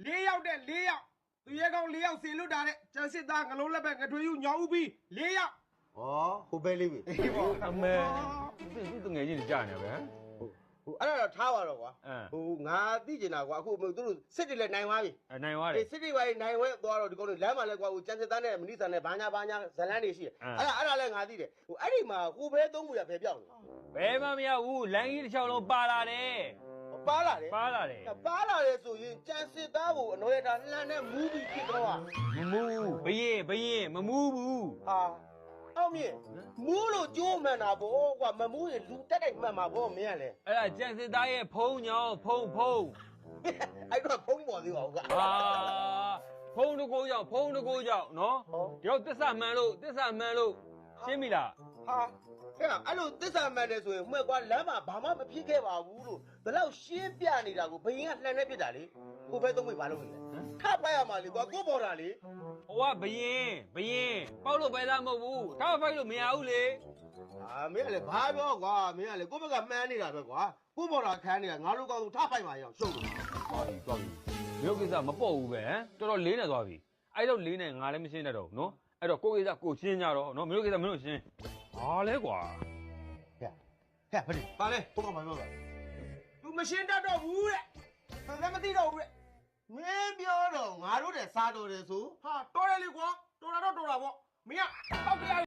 4 ယောက်တဲ့4 ယောက်သူရဲကောင်း4 ယောက်စီလွတ်တာတဲ့ကျန်စစ်သားငလုံးလက်ပဲငထွေယူညောင်းဦးပြီး4 ယောက်ဩဟိုပဲလေးပြီအေးပေါ့အမေသူတငယ်ချင်းကြာနေပဲဟိုအဲ့ဒါတော့ထားပါတော့ကွာဟိုငါသိကျင်တာကွာအခုသူတို့စစ်တွေလည်းနိုင်သွားပြီနိုင်သွားတယ်စစ်တွေပါနိုင်ဝဲသွားတော့ဒီကောင်တွေလမ်းမှာလည်းကွာဟိုကျန်စစ်သားနဲ့မနိစာနဲ့ဘာညာဇလန်းတွေရှိတယ်အဲ့ဒါလည်းငါသိတယ်ဟိုအဲ့ဒီမှာဟိုပဲသုံးမှုရဖယ်ပြောင်းဘယ်မှမရဘူးလမ်းကြီးတစ်ချောင်းလုံးပါလာတယ်ပါလာတယ်ပါလာတယ်ဆိုရင်ကျန်စစ်သားကိုအနော်ရတာလှမ်းနဲ့မူးပြီးဖြစ်တော့မမူးဘရင်မမူးဘူးဟာအောင်မြင်မူးလို့ကြိုးမှန်တာဗောကွာမမူးရင်လူတက်တိုက်မှန်မှာဗောမင်းကလည်းအဲ့ဒါကျန်စစ်သားရဲ့ဖုံးညောင်းဖုံးအဲ့တော့ဖုံးပေါ်သေးပါဦးကွာဖုံးတကိုးကြောင့်နော်ရောက်တစ္ဆာမှန်လို့ရှင်းပြီလားဟာအဲ့လိုသစ္စာမှန်တယ်ဆိုရင်မှဲ့ကွာလမ်းမှာဘာမှမဖြစ်ခဲ့ပါဘူးလို့ဒါတော့ရှင်းပြနေတာကိုဘယင်းကလှန်နေပြစ်တာလေကိုပဲသုံးမိဘာလုပ်နေလဲထပိုက်ရမှာလေကွာကိုပေါ်တာလေဟိုကဘယင်းပေါက်လို့ပဲသားမဟုတ်ဘူးထပိုက်လို့မရဘူးလေမင်းကလည်းဘာပြောကွာမင်းကလည်းကိုဘက်ကမှန်းနေတာပဲကွာကိုပေါ်တာခန်းနေတာငါတို့ကောင်ထပိုက်ပါရအောင်ရှုပ်လို့သွားပြီမြို့ကိစ္စမပေါ့ဘူးပဲတော်တော်လေးနေသွားပြီအဲ့တော့လေးနေငါလည်းမရှင်းတတ်တော့ဘူးနော်အဲ့တော့ကိုကိစ္စကိုရှင်းကြတော့နော်မြို့ကိစ္စမင်းတို့ရှင်းဘာလဲကွာဟဲ့ဘာလဲဘုကောင်မပြောတာသူမရှင်းတတ်တော့ဘူးတဲ့သူလည်းမသိတော့ဘူးတဲ့မင်းပြောတော့ငါတို့တဲ့စားတော်တယ်ဆိုဟာတော်တယ်လေကွာတော်တာတော့တော်တာပေါ့မင်းကပောက်ကြ